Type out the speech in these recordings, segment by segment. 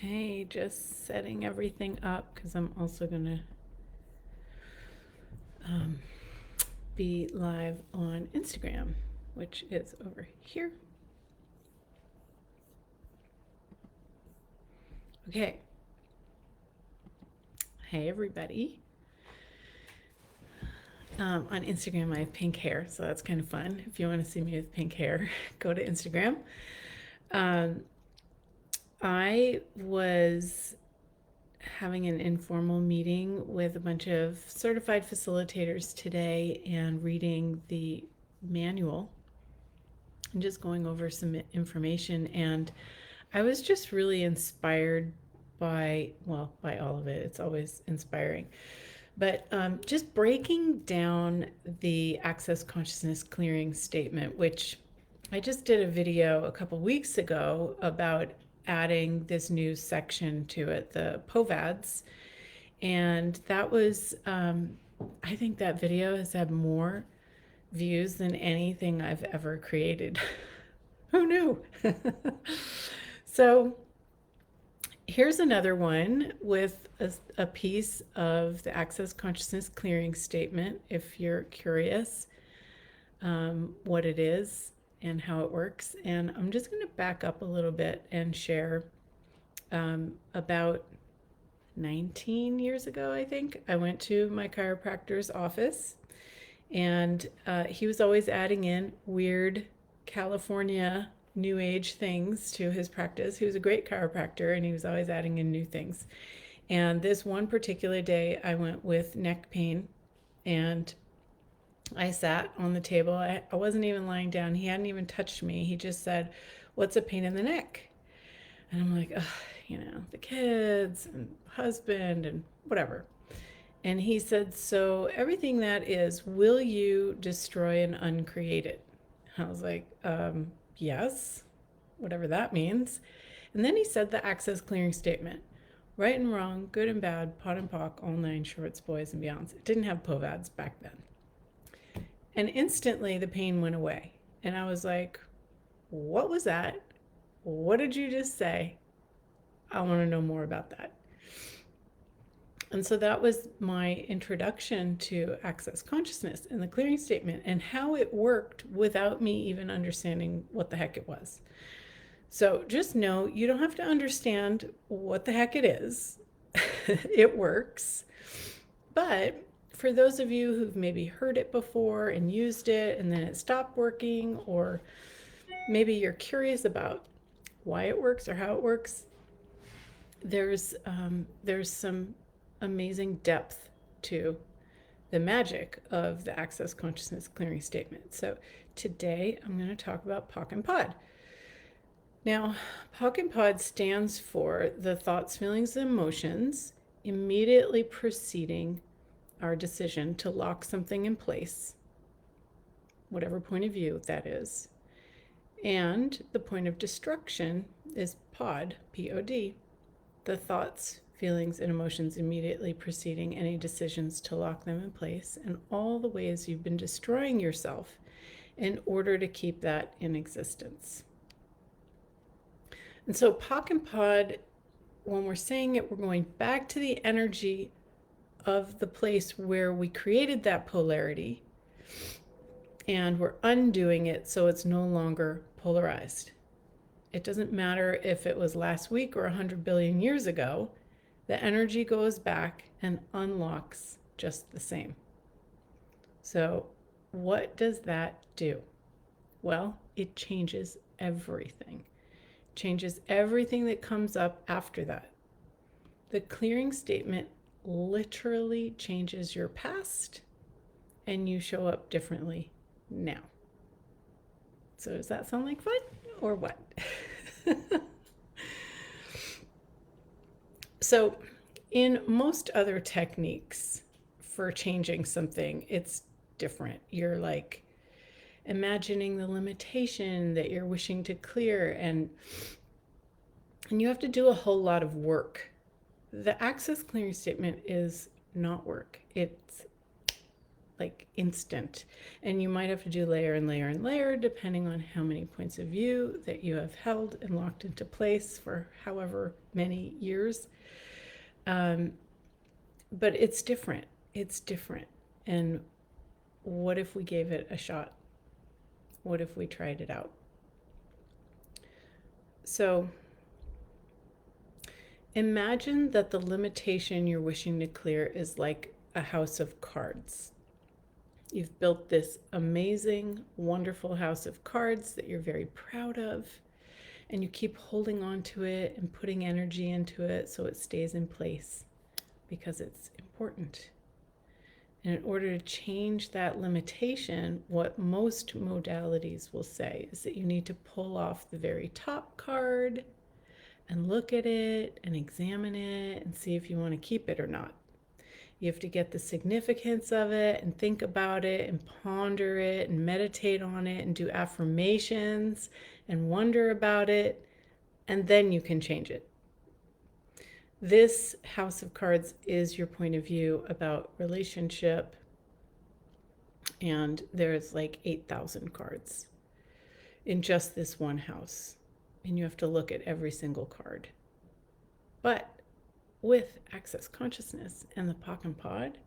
Okay, just setting everything up because I'm also going to be live on Instagram, which is over here. Okay. Hey, everybody. On Instagram, I have pink hair, so that's kind of fun. If you want to see me with pink hair, go to Instagram. I was having an informal meeting with a bunch of certified facilitators today and reading the manual and just going over some information. And I was just really inspired by all of it. It's always inspiring. But just breaking down the Access Consciousness Clearing Statement, which I just did a video a couple weeks ago about adding this new section to it, the POVADs. And that was, I think that video has had more views than anything I've ever created. Who knew? So here's another one with a piece of the Access Consciousness Clearing Statement, if you're curious what it is and how it works. And I'm just going to back up a little bit and share about 19 years ago, I think, I went to my chiropractor's office, and he was always adding in weird California New Age things to his practice. He was a great chiropractor, and he was always adding in new things. And this one particular day, I went with neck pain, and I sat on the table. I wasn't even lying down. He hadn't even touched me. He just said, "What's a pain in the neck?" And I'm like, ugh, the kids and husband and whatever. And he said, "So everything that is, will you destroy and uncreate it?" I was like, yes, whatever that means. And then he said the Access Clearing Statement: right and wrong, good and bad, POD and POC, all nine shorts, boys and beyonds. It didn't have POVADs back then. And instantly the pain went away. And I was like, what was that? What did you just say? I want to know more about that. And so that was my introduction to Access Consciousness and the Clearing Statement and how it worked without me even understanding what the heck it was. So just know you don't have to understand what the heck it is. It works. But for those of you who've maybe heard it before and used it and then it stopped working, or maybe you're curious about why it works or how it works, there's some amazing depth to the magic of the Access Consciousness Clearing Statement. So today I'm going to talk about POC and POD. Now, POC and POD stands for the thoughts, feelings, and emotions immediately preceding our decision to lock something in place, whatever point of view that is. And the point of destruction is POD, P-O-D, the thoughts, feelings, and emotions immediately preceding any decisions to lock them in place, and all the ways you've been destroying yourself in order to keep that in existence. And so POC and POD, when we're saying it, we're going back to the energy of the place where we created that polarity, and we're undoing it so it's no longer polarized. It doesn't matter if it was last week or 100 billion years ago, the energy goes back and unlocks just the same. So what does that do? Well, it changes everything. Changes everything that comes up after that. The clearing statement literally changes your past, and you show up differently now. So does that sound like fun or what? So in most other techniques for changing something, it's different. You're like imagining the limitation that you're wishing to clear, and you have to do a whole lot of work. The Access Clearing Statement is not work. It's like instant. And you might have to do layer and layer and layer depending on how many points of view that you have held and locked into place for however many years. But it's different. It's different. And what if we gave it a shot? What if we tried it out? So imagine that the limitation you're wishing to clear is like a house of cards. You've built this amazing, wonderful house of cards that you're very proud of, and you keep holding on to it and putting energy into it so it stays in place because it's important. And in order to change that limitation, what most modalities will say is that you need to pull off the very top card and look at it and examine it and see if you want to keep it or not. You have to get the significance of it and think about it and ponder it and meditate on it and do affirmations and wonder about it, and then you can change it. This house of cards is your point of view about relationship, and there's like 8,000 cards in just this one house, and you have to look at every single card. But with Access Consciousness and the POC POD,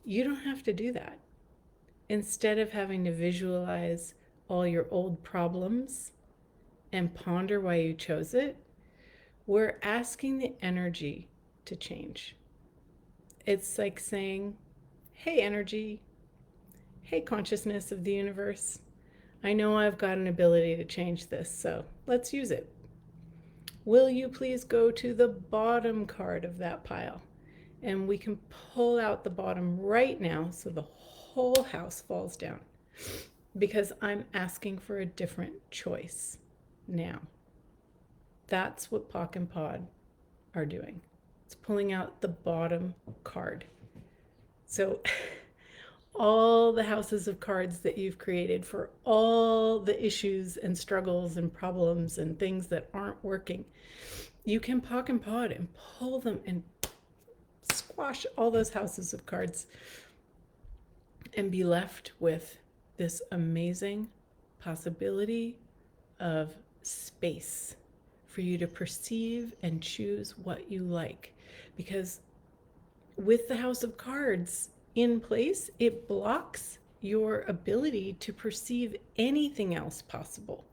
you don't have to do that. Instead of having to visualize all your old problems and ponder why you chose it, we're asking the energy to change. It's like saying, hey, energy, hey, consciousness of the universe, I know I've got an ability to change this, so let's use it. Will you please go to the bottom card of that pile? And we can pull out the bottom right now so the whole house falls down, because I'm asking for a different choice now. That's what POC and POD are doing. It's pulling out the bottom card. So all the houses of cards that you've created for all the issues and struggles and problems and things that aren't working, you can POC and POD and pull them and squash all those houses of cards and be left with this amazing possibility of space for you to perceive and choose what you like. Because with the house of cards in place, it blocks your ability to perceive anything else possible.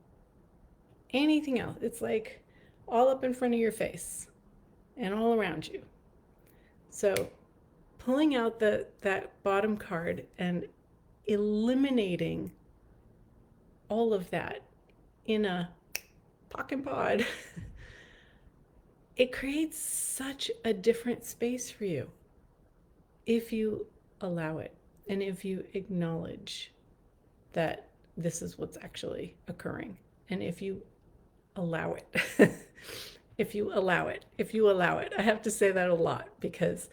Anything else. It's like all up in front of your face and all around you. So pulling out that bottom card and eliminating all of that in a POC and POD, it creates such a different space for you if you allow it and if you acknowledge that this is what's actually occurring, and if you allow it. If you allow it. I have to say that a lot, because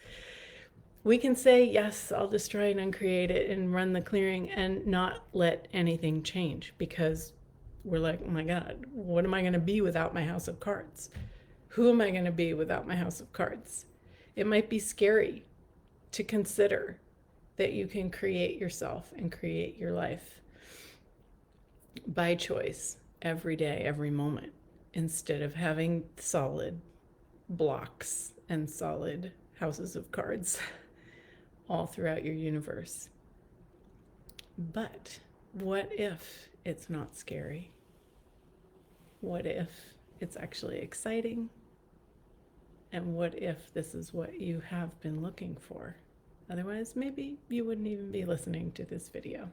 we can say, yes, I'll destroy and uncreate it and run the clearing and not let anything change, because we're like, oh my God, what am I going to be without my house of cards? Who am I going to be without my house of cards? It might be scary to consider that you can create yourself and create your life by choice every day, every moment, instead of having solid blocks and solid houses of cards all throughout your universe. But what if it's not scary? What if it's actually exciting? And what if this is what you have been looking for? Otherwise, maybe you wouldn't even be listening to this video.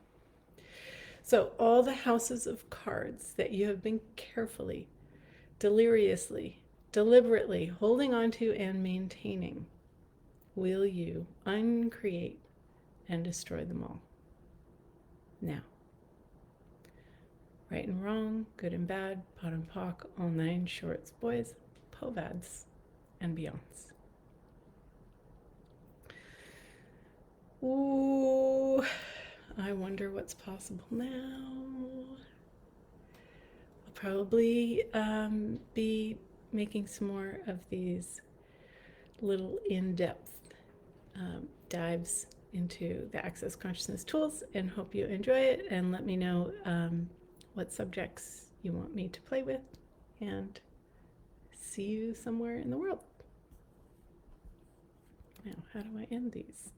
So all the houses of cards that you have been carefully, deliriously, deliberately holding on to and maintaining, will you uncreate and destroy them all? Now. Right and wrong, good and bad, POD and POC, all 9 shorts, boys, POVADs, and beyonds. Ooh, I wonder what's possible now. I'll probably be making some more of these little in-depth dives into the Access Consciousness tools, and hope you enjoy it, and let me know what subjects you want me to play with, and see you somewhere in the world. Now, how do I end these?